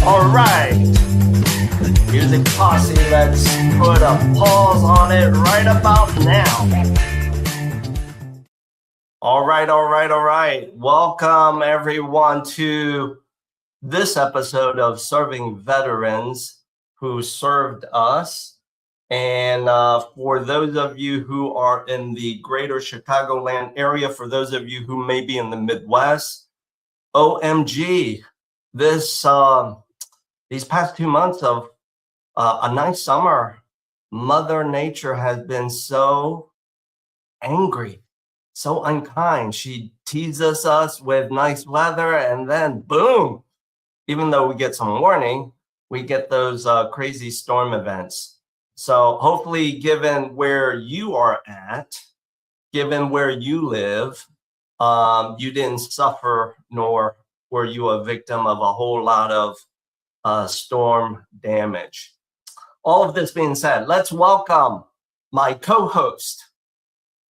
All right, music posse, let's put a pause on it right about now. All right. Welcome everyone to this episode of Serving Veterans Who Served Us. And for those of you who are in the greater Chicagoland area, for those of you who may be in the Midwest, OMG, these past 2 months of a nice summer, Mother Nature has been so angry, so unkind. She teases us with nice weather, and then boom, even though we get some warning, we get those crazy storm events. So hopefully, given where you are at, given where you live, you didn't suffer, nor were you a victim of a whole lot of storm damage. All of this being said, let's welcome my co-host.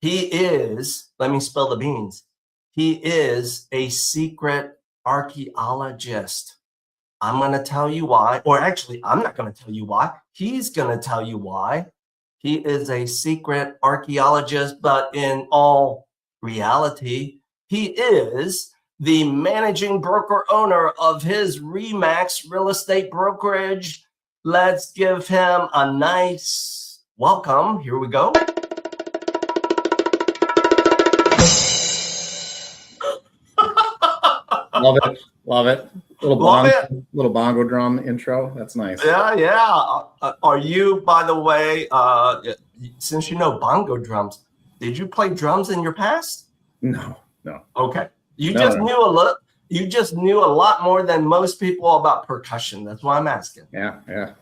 He is, let me spill the beans. He is a secret archaeologist. I'm going to tell you why, or actually, I'm not going to tell you why. He's going to tell you why. He is a secret archaeologist, but in all reality, he is the managing broker owner of his RE/MAX real estate brokerage. Let's give him a nice welcome. Here we go. Love it. Little bongo drum intro. That's nice. Yeah. Are you, by the way, since you know bongo drums, did you play drums in your past? No. Okay. You just knew a lot more than most people about percussion. That's why I'm asking. Yeah.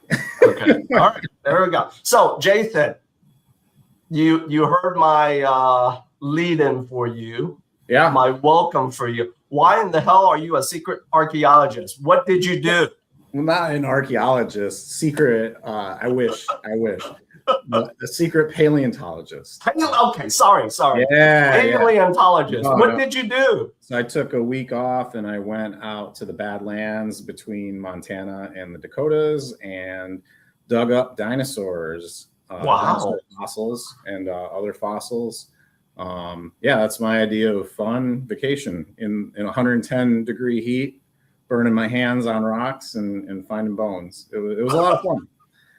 Okay. All right. There we go. So, Jason, you heard my lead-in for you. Yeah. My welcome for you. Why in the hell are you a secret archaeologist? What did you do? Well, not an archaeologist. Secret. I wish. A secret paleontologist. Okay, sorry. Yeah. Paleontologist. What did you do? So I took a week off and I went out to the Badlands between Montana and the Dakotas and dug up dinosaurs. Wow. Fossils and other fossils. That's my idea of fun vacation in 110-degree heat, burning my hands on rocks and finding bones. It was a lot of fun.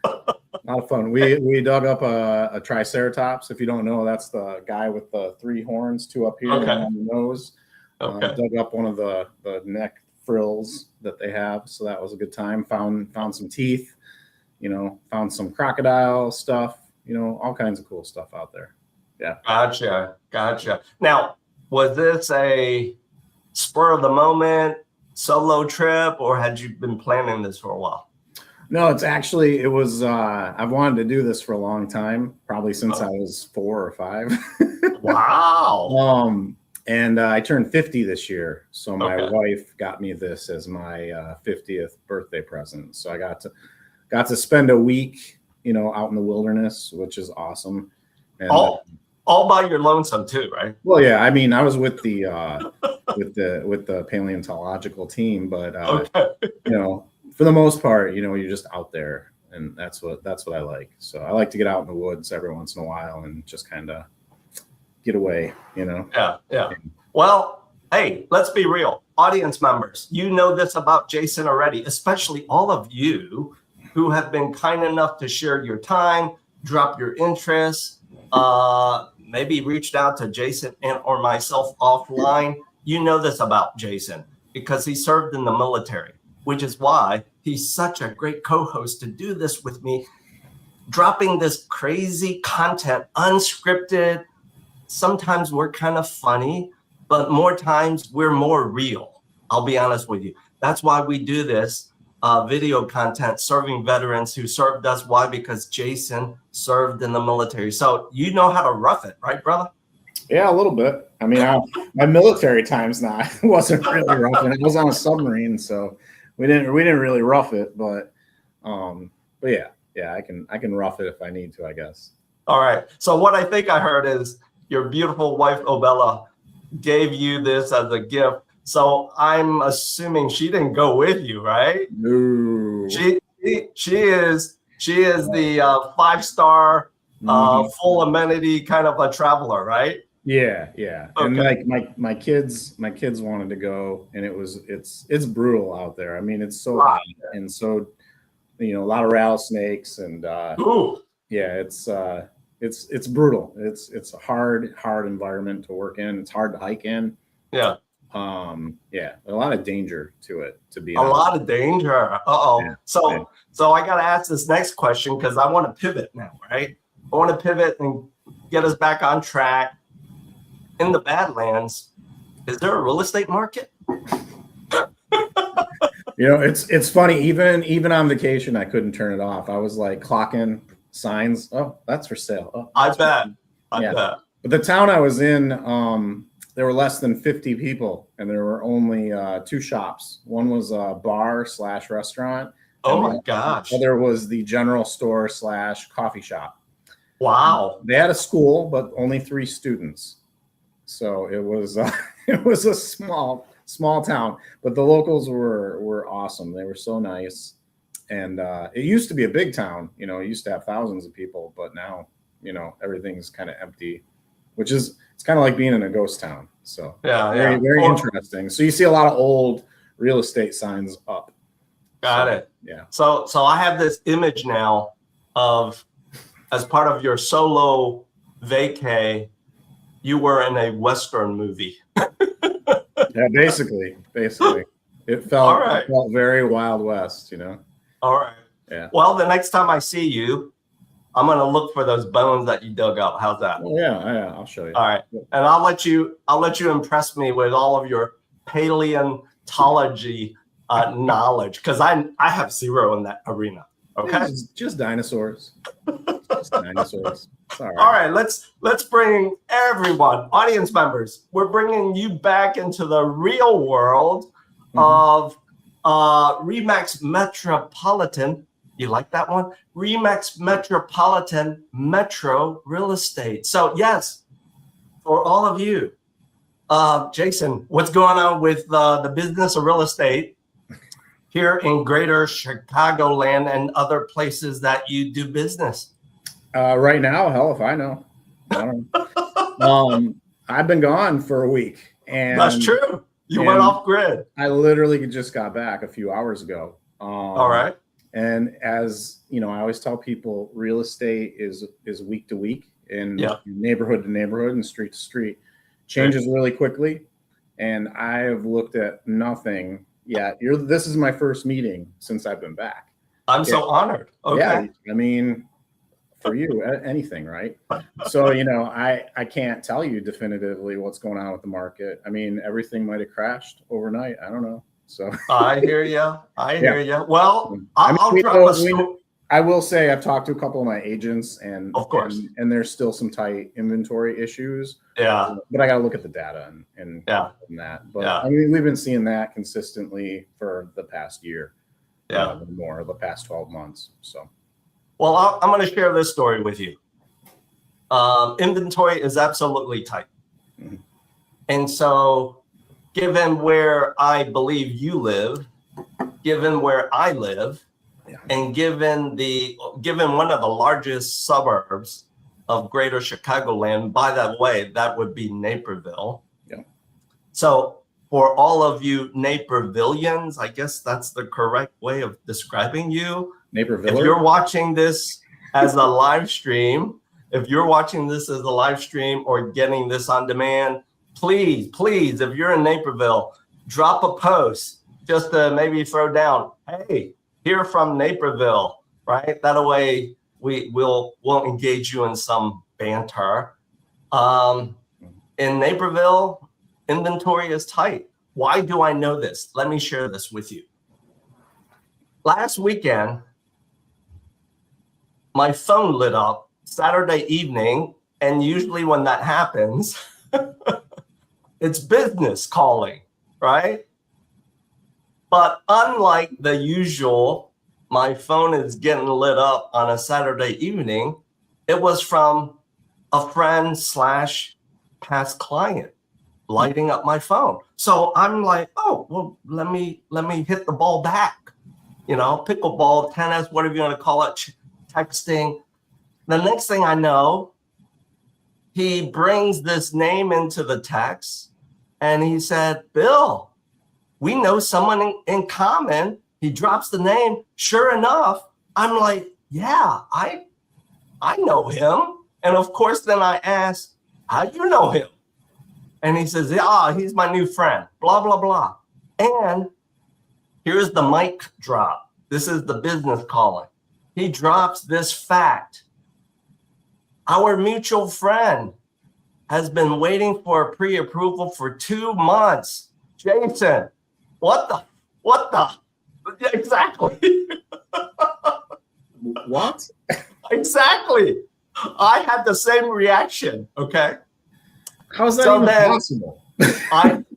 A lot of fun. We dug up a triceratops. If you don't know, that's the guy with the 3 horns, 2 up here and on the nose. Dug up one of the neck frills that they have, so that was a good time. Found some teeth, found some crocodile stuff, all kinds of cool stuff out there. Yeah. Gotcha. Now, was this a spur of the moment solo trip, or had you been planning this for a while? No, it was, I've wanted to do this for a long time, probably since I was 4 or 5. Wow. And I turned 50 this year. So my wife got me this as my 50th birthday present. So I got to spend a week, out in the wilderness, which is awesome. And, all by your lonesome too, right? Well, yeah. I mean, I was with the with the paleontological team, but for the most part, you're just out there and that's what I like. So I like to get out in the woods every once in a while and just kind of get away, you know. Yeah. Well, hey, let's be real, audience members. You know this about Jason already, especially all of you who have been kind enough to share your time, drop your interests, maybe reached out to Jason and or myself offline. You know this about Jason because he served in the military, which is why he's such a great co-host to do this with me, dropping this crazy content, unscripted. Sometimes we're kind of funny, but more times we're more real. I'll be honest with you. That's why we do this video content, serving veterans who served us. Why? Because Jason served in the military. So you know how to rough it, right, brother? Yeah, a little bit. I mean, my military time's not wasn't really rough, and I was on a submarine, so we didn't really rough it. But yeah, I can rough it if I need to, I guess. All right. So what I think I heard is your beautiful wife Obella gave you this as a gift. So I'm assuming she didn't go with you, right? No. She is the 5-star full amenity kind of a traveler, right? Yeah. Okay. And like my kids wanted to go, and it's brutal out there. I mean, it's so hot and so, you know, a lot of rattlesnakes and yeah, it's brutal. It's a hard environment to work in. It's hard to hike in. Yeah. Yeah, a lot of danger to it, to be honest. A lot of danger. Yeah. So I got to ask this next question because I want to pivot now, right? I want to pivot and get us back on track. In the Badlands, is there a real estate market? You know, it's funny. Even on vacation, I couldn't turn it off. I was like clocking signs. Oh, that's for sale. Oh, I bet. But the town I was in, there were less than 50 people, and there were only 2 shops. One was a bar/restaurant. Oh my gosh. The other was the general store/coffee shop. Wow. They had a school, but only 3 students. So it was a small town, but the locals were awesome. They were so nice. And it used to be a big town, you know, it used to have thousands of people, but now, you know, everything's kind of empty, which is, it's kind of like being in a ghost town. So very interesting. So you see a lot of old real estate signs up. Got it. Yeah. So I have this image now of, as part of your solo vacay, you were in a Western movie. Yeah, basically. It felt very Wild West, you know? All right. Yeah. Well, the next time I see you, I'm going to look for those bones that you dug up. How's that? Well, yeah, I'll show you. All right. And I'll let you impress me with all of your paleontology knowledge, because I have zero in that arena. Okay. Just dinosaurs. Just dinosaurs. All right. Let's bring everyone, audience members. We're bringing you back into the real world of Remax Metropolitan. You like that one? Remax Metropolitan Metro Real Estate. So yes, for all of you, Jason, what's going on with the business of real estate here in greater Chicagoland and other places that you do business? Right now, hell if I know. I don't know. I've been gone for a week. And that's true. You went off grid. I literally just got back a few hours ago. All right. And as you know, I always tell people real estate is week to week and neighborhood to neighborhood and street to street. Changes really quickly. And I have looked at nothing yet. This is my first meeting since I've been back. I'm so honored. Okay. Yeah, I mean, for you, anything, right? So, you know, I can't tell you definitively what's going on with the market. I mean, everything might have crashed overnight. I don't know. So I hear you. I hear you. Well, I'll drop a story. I will say I've talked to a couple of my agents, and of course, and there's still some tight inventory issues. Yeah, but I got to look at the data and that. But I mean, we've been seeing that consistently for the past year. More the past 12 months. So, well, I'm going to share this story with you. Inventory is absolutely tight, and so given where I believe you live, given where I live, And given one of the largest suburbs of greater Chicagoland, by that way, that would be Naperville. Yeah. So for all of you Napervillians, I guess that's the correct way of describing you. Naperville. If you're watching this as a live stream, or getting this on demand, please, if you're in Naperville, drop a post just to maybe throw down, hey, here from Naperville, right? That way we'll engage you in some banter. In Naperville, inventory is tight. Why do I know this? Let me share this with you. Last weekend, my phone lit up Saturday evening, and usually when that happens, it's business calling, right? But unlike the usual, my phone is getting lit up on a Saturday evening, it was from a friend / past client lighting up my phone. So I'm like, oh, well, let me hit the ball back. You know, pickleball, tennis, whatever you want to call it, texting. The next thing I know, he brings this name into the text and he said, Bill, we know someone in common. He drops the name. Sure enough, I'm like, yeah, I know him. And of course, then I asked, how do you know him? And he says, yeah, he's my new friend, blah, blah, blah. And here's the mic drop. This is the business calling. He drops this fact. Our mutual friend has been waiting for a pre-approval for 2 months. Jason, what the? Exactly. What? Exactly. I had the same reaction. Okay. How is that even possible?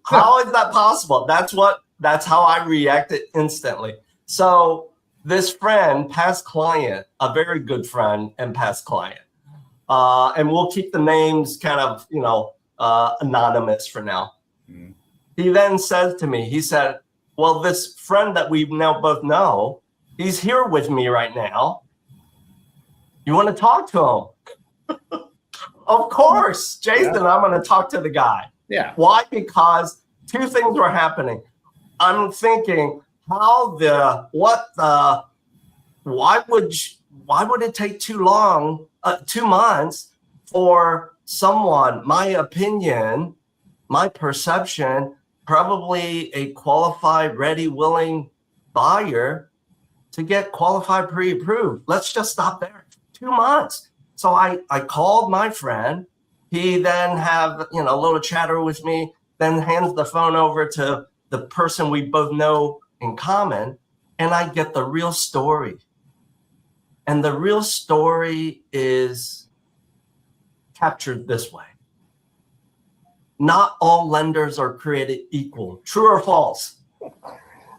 How is that possible? That's how I reacted instantly. So this friend, past client, a very good friend and past client, and we'll keep the names kind of, anonymous for now. Mm. He then says to me, he said, well, this friend that we now both know, he's here with me right now. You want to talk to him? Of course, Jason, yeah. I'm going to talk to the guy. Yeah. Why? Because 2 things were happening. I'm thinking, why would it take too long, 2 months for someone, my opinion, my perception, probably a qualified, ready, willing buyer to get qualified pre-approved? Let's just stop there. 2 months. So I called my friend. He then have, a little chatter with me, then hands the phone over to the person we both know in common, and I get the real story. And the real story is captured this way. Not all lenders are created equal. True or false?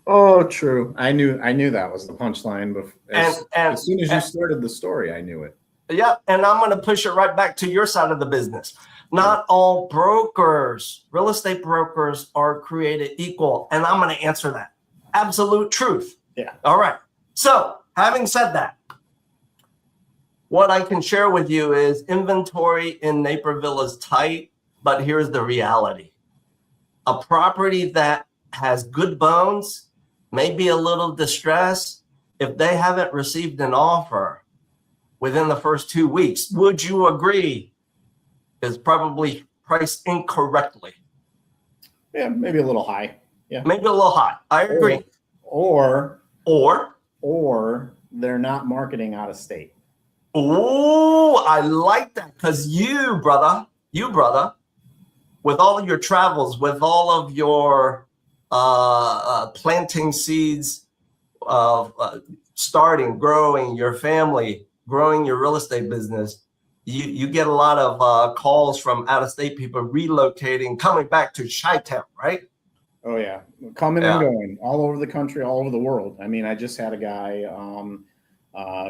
Oh, true. I knew that was the punchline. As soon as you started the story, I knew it. Yeah, and I'm going to push it right back to your side of the business. Not all brokers, real estate brokers, are created equal. And I'm going to answer that. Absolute truth. Yeah. All right. So having said that, what I can share with you is inventory in Naperville is tight, but here's the reality. A property that has good bones, may be a little distressed, if they haven't received an offer within the first 2 weeks, would you agree is probably priced incorrectly? Yeah, maybe a little high. Yeah, maybe a little high. I agree. Or they're not marketing out of state. Oh, I like that, because you brother, with all of your travels, with all of your planting seeds, starting, growing your family, growing your real estate business, you get a lot of calls from out-of-state people relocating, coming back to Chi-Town, right? Oh yeah, coming and going all over the country, all over the world. I mean, I just had a guy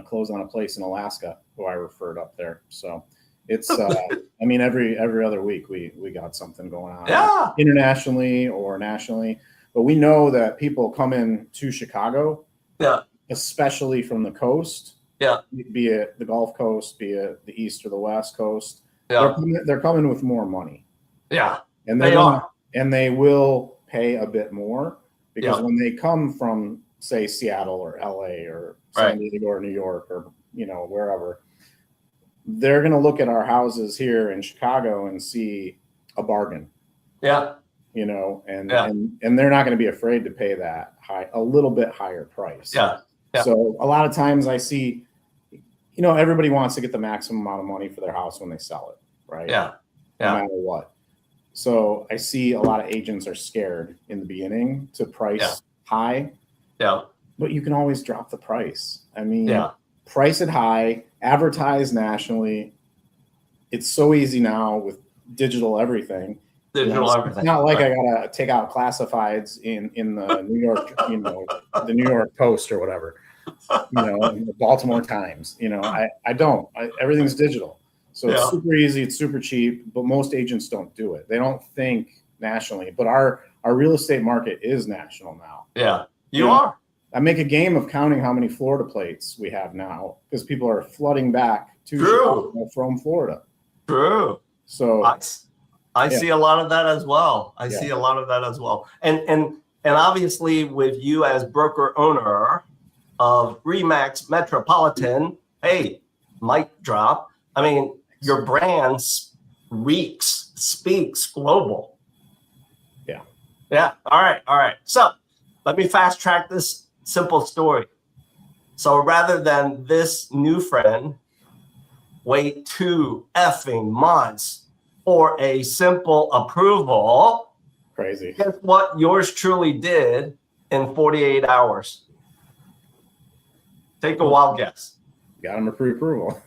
close on a place in Alaska who I referred up there. So it's, I mean, every other week we got something going on, internationally or nationally. But we know that people come in to Chicago, especially from the coast. Yeah. Be it the Gulf Coast, be it the East or the West Coast. Yeah. They're coming with more money. Yeah. And they will pay a bit more because when they come from, say, Seattle or LA or San Diego or New York or, you know, wherever, they're going to look at our houses here in Chicago and see a bargain. Yeah. You know, and they're not going to be afraid to pay that a little bit higher price. Yeah. Yeah. So a lot of times I see, you know, everybody wants to get the maximum amount of money for their house when they sell it, right? Yeah. No matter what. So I see a lot of agents are scared in the beginning to price high. Yeah. But you can always drop the price. I mean, price it high, advertise nationally. It's so easy now with digital everything. Everything. It's not like I gotta take out classifieds in the New York, you know, the New York Post or whatever, you know, the Baltimore Times. You know, I don't. Everything's digital, so it's super easy. It's super cheap, but most agents don't do it. They don't think nationally. But our real estate market is national now. Yeah, you are. I make a game of counting how many Florida plates we have now because people are flooding back to Chicago from Florida. True. So. I see a lot of that as well. I see a lot of that as well. And obviously with you as broker owner of Remax Metropolitan, hey, mic drop. I mean, your brand speaks global. Yeah. Yeah. All right. So let me fast track this simple story. So rather than this new friend wait 2 effing months for a simple approval. Crazy. Guess what yours truly did in 48 hours? Take a wild guess. Got him a pre-approval.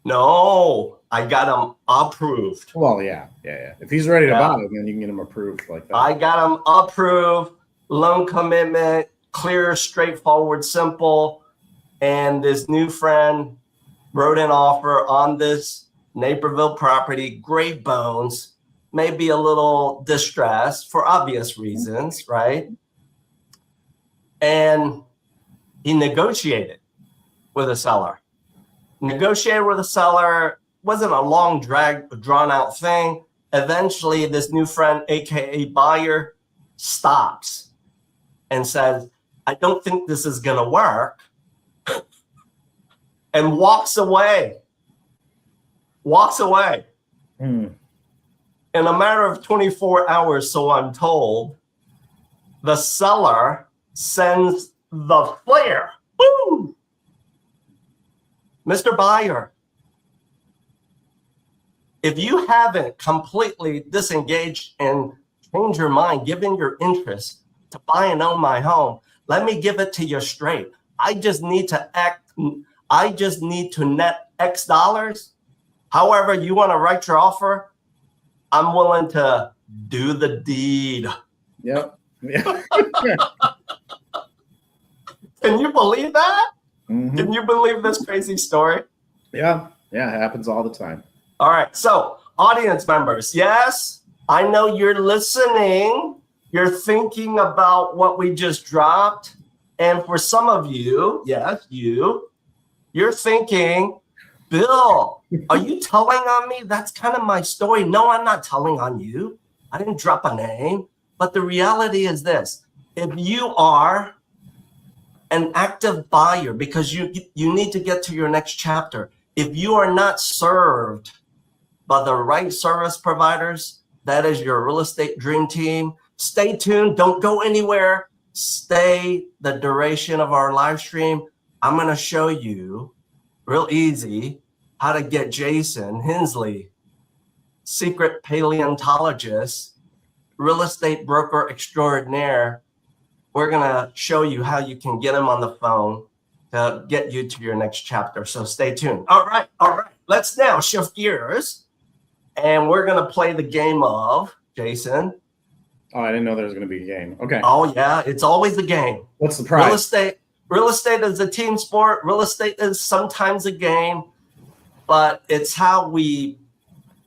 No, I got him approved. Well, yeah. If he's ready to buy it, then you can get him approved like that. I got him approved, loan commitment, clear, straightforward, simple. And this new friend wrote an offer on this Naperville property, great bones, maybe a little distressed for obvious reasons, right? And he negotiated with a seller. Negotiated with a seller, wasn't a long, drawn out thing. Eventually, this new friend, AKA buyer, stops and says, I don't think this is going to work, and walks away. In a matter of 24 hours, so I'm told, the seller sends the flare. Woo! Mr. Buyer, if you haven't completely disengaged and changed your mind, given your interest to buy and own my home, let me give it to you straight. I just need to net X dollars. However you want to write your offer, I'm willing to do the deed. Yep. Yeah. Can you believe that? Mm-hmm. Can you believe this crazy story? Yeah. Yeah. It happens all the time. All right. So audience members, yes, I know you're listening. You're thinking about what we just dropped. And for some of you, yes, you're thinking, Bill, are you telling on me? That's kind of my story. No, I'm not telling on you. I didn't drop a name. But the reality is this. If you are an active buyer because you need to get to your next chapter, if you are not served by the right service providers, that is your real estate dream team. Stay tuned. Don't go anywhere. Stay the duration of our live stream. I'm going to show you real easy how to get Jason Hinsley, secret paleontologist, real estate broker extraordinaire. We're going to show you how you can get him on the phone to get you to your next chapter. So stay tuned. All right. Let's now shift gears. And we're going to play the game of, Jason. Oh, I didn't know there was going to be a game. Okay. Oh, yeah. It's always a game. What's the prize? Real estate is a team sport. Real estate is sometimes a game. But it's how we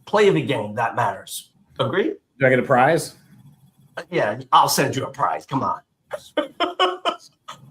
play the game that matters. Agree? Do I get a prize? Yeah, I'll send you a prize. Come on.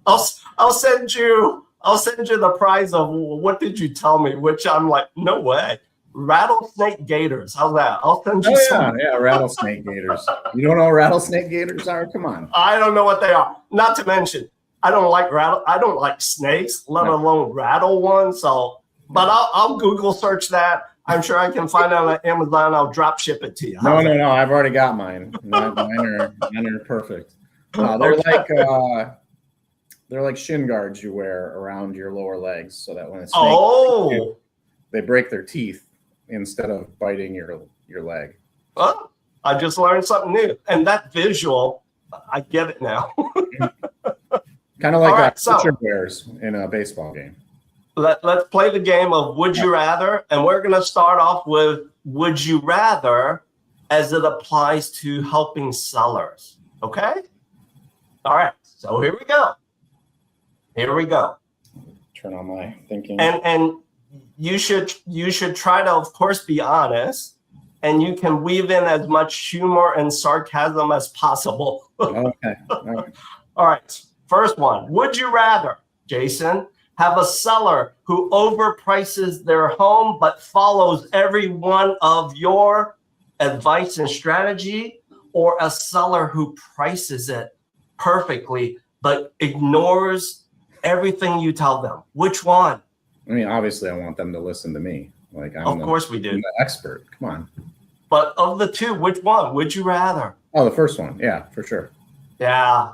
I'll send you the prize of what did you tell me? Which I'm like, no way. Rattlesnake gators. How's that? I'll send you some. Yeah, rattlesnake gators. You don't know what rattlesnake gators are? Come on. I don't know what they are. Not to mention, I don't like snakes, let alone rattle ones. So, but I'll Google search that. I'm sure I can find it on Amazon. I'll drop ship it to you. No. I've already got mine. Mine are perfect. They're like shin guards you wear around your lower legs, so that when a snake they break their teeth instead of biting your leg. Oh, I just learned something new, and that visual, I get it now. Kind of like pitcher wears in a baseball game. Let's play the game of Would You Rather, and we're going to start off with Would You Rather as it applies to helping sellers. Okay? All right. So here we go. Turn on my thinking. And you should try to, of course, be honest, and you can weave in as much humor and sarcasm as possible. Okay. All right. First one. Would you rather, Jason, have a seller who overprices their home but follows every one of your advice and strategy, or a seller who prices it perfectly but ignores everything you tell them? Which one? I mean, obviously, I want them to listen to me. Like, of course we do. I'm the expert. Come on. But of the two, which one would you rather? Oh, the first one. Yeah, for sure. Yeah.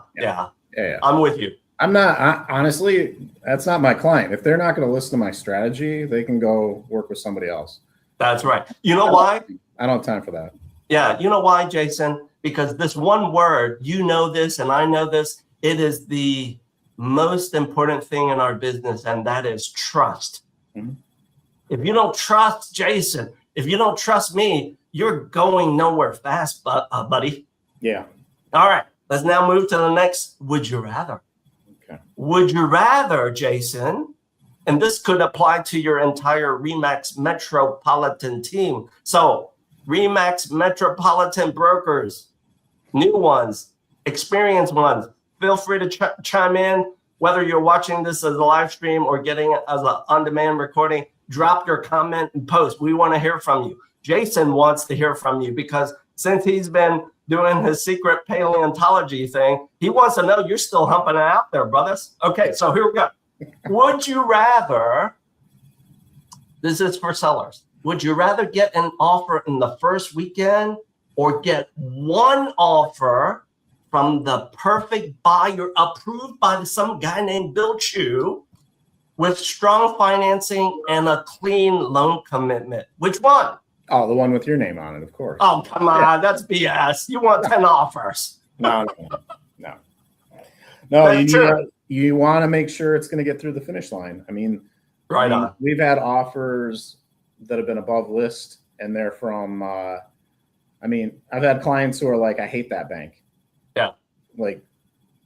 I'm with you. I'm not, honestly, that's not my client. If they're not going to listen to my strategy, they can go work with somebody else. That's right. You know why? I don't have time for that. Yeah. You know why, Jason? Because this one word, you know this and I know this, it is the most important thing in our business, and that is trust. Mm-hmm. If you don't trust Jason, if you don't trust me, you're going nowhere fast, buddy. Yeah. All right. Let's now move to the next Would You Rather. Okay. Would you rather, Jason, and this could apply to your entire RE/MAX Metropolitan team. So RE/MAX Metropolitan brokers, new ones, experienced ones, feel free to chime in, whether you're watching this as a live stream or getting it as an on-demand recording. Drop your comment and post. We want to hear from you. Jason wants to hear from you because since he's been doing his secret paleontology thing, he wants to know you're still humping it out there, brothers. Okay, so here we go. Would you rather, this is for sellers, would you rather get an offer in the first weekend or get one offer from the perfect buyer approved by some guy named Bill Chu with strong financing and a clean loan commitment? Which one? Oh, the one with your name on it, of course. Oh, come on. Yeah. That's BS. You want 10 offers. No. You want to make sure it's going to get through the finish line. I mean, on. We've had offers that have been above list, and they're from, I've had clients who are like, I hate that bank. Yeah. Like,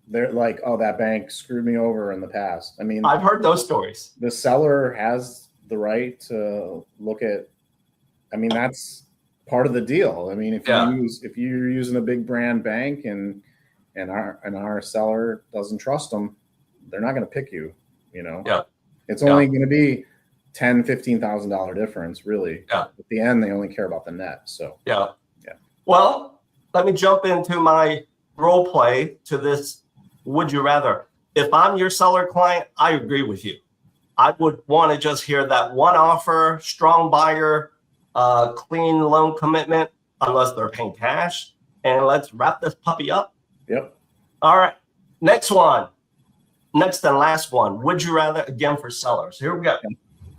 they're like, oh, that bank screwed me over in the past. I mean, I've heard those stories. The seller has the right to look at, that's part of the deal. I mean, if you're using a big brand bank and our seller doesn't trust them, they're not going to pick you, Yeah. It's only going to be $10,000-$15,000 difference, really. Yeah. At the end, they only care about the net. So yeah. Well, let me jump into my role play to this. Would you rather? If I'm your seller client, I agree with you. I would want to just hear that one offer, strong buyer, clean loan commitment, unless they're paying cash. And let's wrap this puppy up. Yep. All right. Next one. Next and last one. Would you rather, again for sellers. Here we go.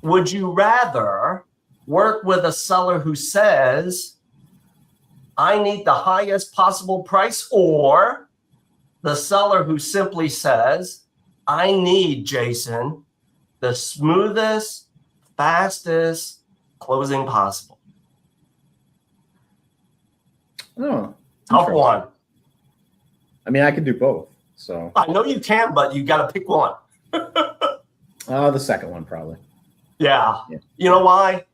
Would you rather work with a seller who says, I need the highest possible price, or the seller who simply says, I need, Jason, the smoothest, fastest closing possible? Oh, tough one. I could do both. So I know you can, but you got to pick one. The second one, probably. Yeah. You know why?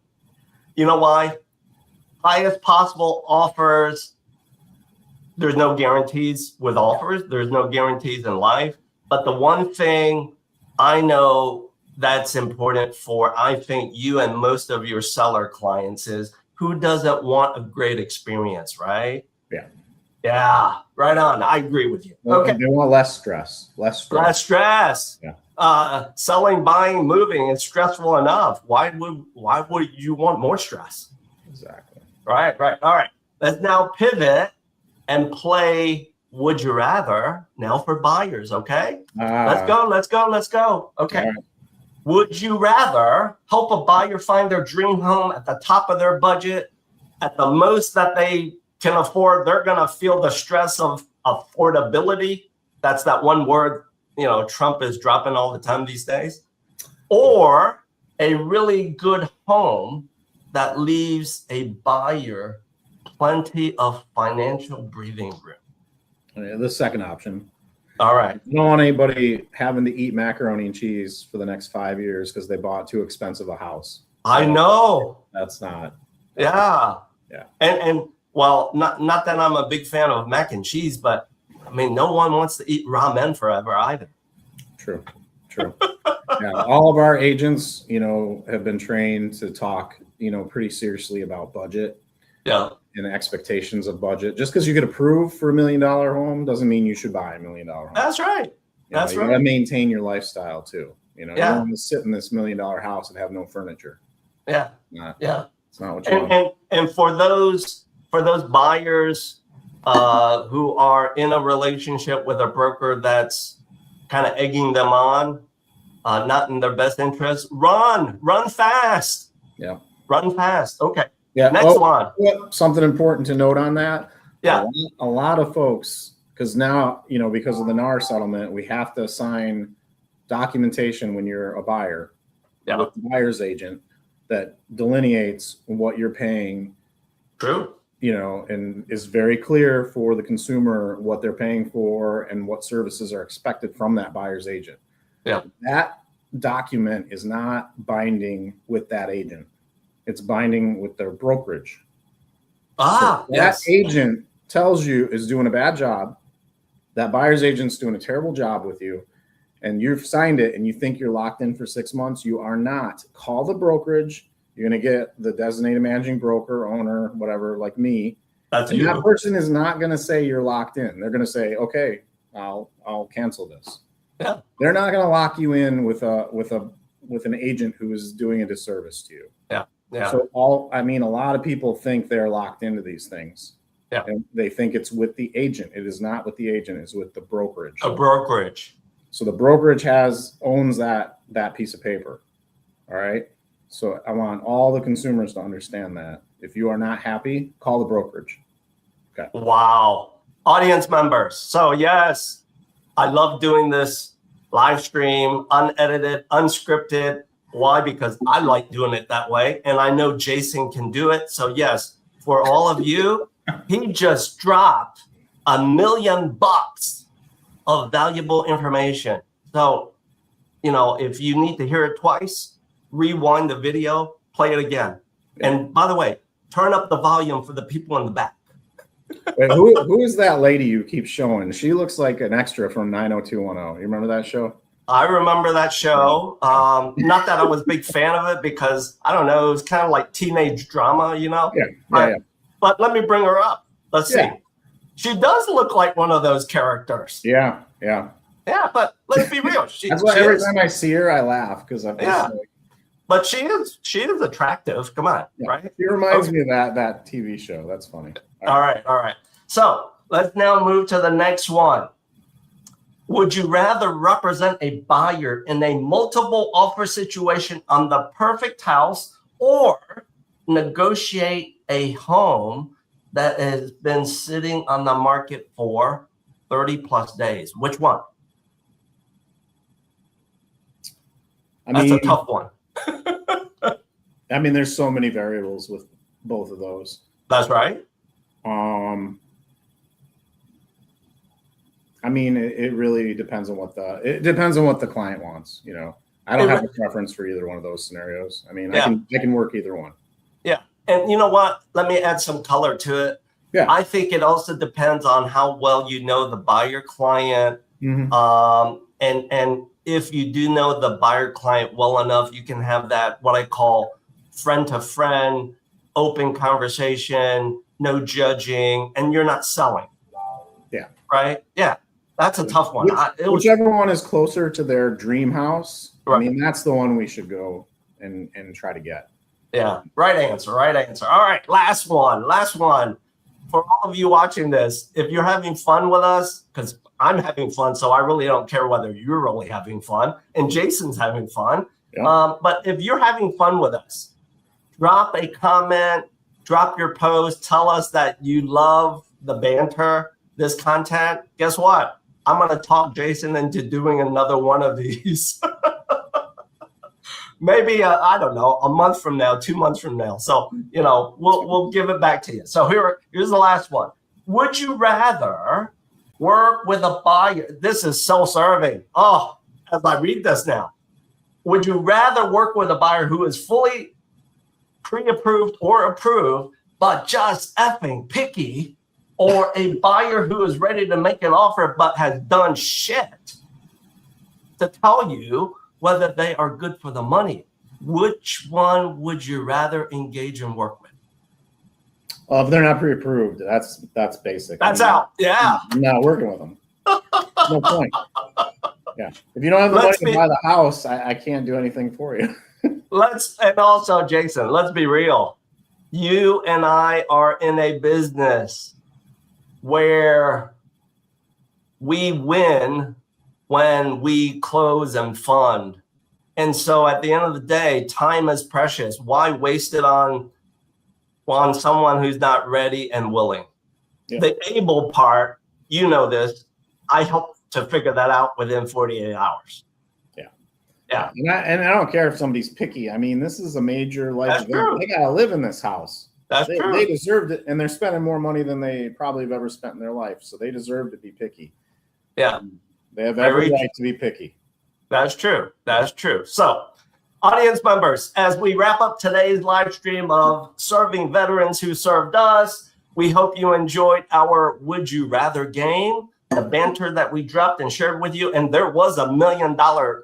Highest possible offers. There's no guarantees with offers. There's no guarantees in life. But the one thing I know that's important for, I think, you and most of your seller clients is, who doesn't want a great experience, right? Yeah. Yeah, right on. I agree with you. Okay. They want less stress. Less stress. Less stress. Yeah. Selling, buying, moving is stressful enough. Why would you want more stress? Exactly. Right. All right. Let's now pivot and play Would You Rather now for buyers, okay? Let's go. Okay. Right. Would you rather help a buyer find their dream home at the top of their budget, at the most that they can afford? They're going to feel the stress of affordability. That's that one word, Trump is dropping all the time these days. Or a really good home that leaves a buyer plenty of financial breathing room. The second option. All right. You don't want anybody having to eat macaroni and cheese for the next 5 years because they bought too expensive a house. I know. That's not. Yeah. Yeah. And well, not that I'm a big fan of mac and cheese, but I mean, no one wants to eat ramen forever either. True. Yeah. All of our agents, have been trained to talk, pretty seriously about budget. Yeah. And expectations of budget. Just because you get approved for $1 million home doesn't mean you should buy $1 million home. That's right. That's you right. gotta maintain your lifestyle too. You don't Yeah. want to sit in this $1 million house and have no furniture. Yeah. Yeah. It's not what you want. And for those buyers who are in a relationship with a broker that's kind of egging them on, not in their best interest, run fast. Yeah. Run fast. Okay. Yeah. Next one. Something important to note on that. Yeah. A lot of folks, because now, because of the NAR settlement, we have to sign documentation when you're a buyer with the buyer's agent that delineates what you're paying. True. And is very clear for the consumer what they're paying for and what services are expected from that buyer's agent. Yeah. That document is not binding with that agent. It's binding with their brokerage. So that agent tells you is doing a bad job. That buyer's agent's doing a terrible job with you, and you've signed it and you think you're locked in for 6 months. You are not. Call the brokerage. You're going to get the designated managing broker, owner, whatever, like me. That's you. That person is not going to say you're locked in. They're going to say, okay, I'll cancel this. Yeah. They're not going to lock you in with an agent who is doing a disservice to you. Yeah. Yeah. So a lot of people think they're locked into these things. Yeah. And they think it's with the agent. It is not with the agent. It's with the brokerage. A brokerage. So the brokerage owns that piece of paper. All right. So I want all the consumers to understand that. If you are not happy, call the brokerage. Okay. Wow. Audience members. So yes, I love doing this live stream, unedited, unscripted. Why? Because I like doing it that way. And I know Jason can do it. So yes, for all of you, he just dropped $1 million of valuable information. So, if you need to hear it twice, rewind the video, play it again. And by the way, turn up the volume for the people in the back. Wait, who is that lady you keep showing? She looks like an extra from 90210. You remember that show? I remember that show. Not that I was a big fan of it because, I don't know, it was kind of like teenage drama, Yeah. But let me bring her up. Let's Yeah. see. She does look like one of those characters. Yeah. Yeah, but let's be real. That's why every time I see her, I laugh because I'm just like, but she is attractive. Come on, right? She reminds me of that TV show. That's funny. All right. So let's now move to the next one. Would you rather represent a buyer in a multiple offer situation on the perfect house, or negotiate a home that has been sitting on the market for 30 plus days? Which one? That's a tough one. There's so many variables with both of those. That's right. It really depends on what the client wants. I don't have a preference for either one of those scenarios. I can work either one. Yeah. And you know what? Let me add some color to it. Yeah. I think it also depends on how well you know the buyer client. Mm-hmm. And if you do know the buyer client well enough, you can have that, what I call friend to friend, open conversation, no judging, and you're not selling. Yeah. Right? Yeah. That's a tough one. Whichever one is closer to their dream house, right. I mean, that's the one we should go and try to get. Yeah. Right answer. Right answer. All right. Last one. Last one. For all of you watching this, if you're having fun with us, because I'm having fun, so I really don't care whether you're really having fun and Jason's having fun. Yeah. But if you're having fun with us, drop a comment, drop your post, tell us that you love the banter, this content. Guess what? I'm going to talk Jason into doing another one of these. Maybe, I don't know, a month from now, 2 months from now. So, you know, we'll give it back to you. So here's the last one. Would you rather work with a buyer? This is self-serving. Oh, as I read this now. Would you rather work with a buyer who is fully pre-approved or approved, but just effing picky, or a buyer who is ready to make an offer but has done shit to tell you whether they are good for the money? Which one would you rather engage and work with? If they're not pre-approved, that's basic. That's out. Yeah. I'm not working with them. No point. Yeah. If you don't have the money to buy the house, I can't do anything for you. And also, Jason, let's be real. You and I are in a business where we win when we close and fund. And so at the end of the day, time is precious. Why waste it on someone who's not ready and willing? Yeah. The able part, you know this, I help to figure that out within 48 hours. Yeah. And I don't care if somebody's picky. I mean, this is a major life event. They got to live in this house. That's true. They deserved it, and they're spending more money than they probably have ever spent in their life. So they deserve to be picky. Yeah. They have every right to be picky. That's true. That's true. So, audience members, as we wrap up today's live stream of serving veterans who served us, we hope you enjoyed our Would You Rather game, the banter that we dropped and shared with you. And there was $1 million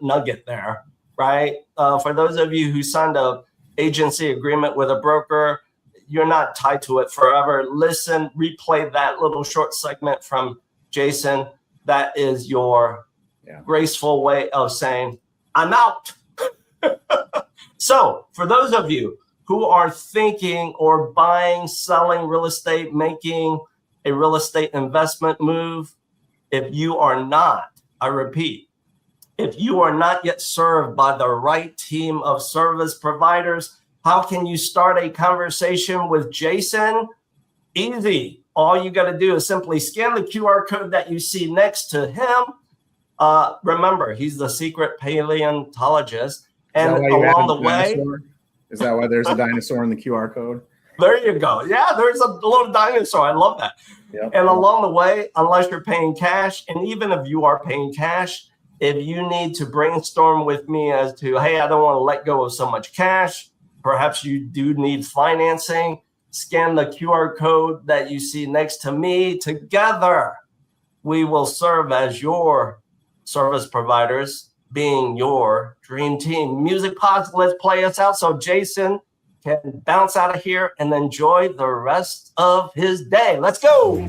nugget there, right? For those of you who signed an agency agreement with a broker, you're not tied to it forever. Listen, replay that little short segment from Jason. That is your graceful way of saying, I'm out. So for those of you who are thinking or buying, selling real estate, making a real estate investment move, if you are not, I repeat, if you are not yet served by the right team of service providers, how can you start a conversation with Jason? Easy. All you got to do is simply scan the QR code that you see next to him. Remember, he's the secret paleontologist. And along the way, is that why there's a dinosaur in the QR code? There you go. Yeah, there's a little dinosaur. I love that. Yep. And along the way, unless you're paying cash, and even if you are paying cash, if you need to brainstorm with me as to, hey, I don't want to let go of so much cash, perhaps you do need financing, scan the QR code that you see next to me. Together, we will serve as your service providers, being your dream team. Music pause, let's play us out so Jason can bounce out of here and enjoy the rest of his day. Let's go.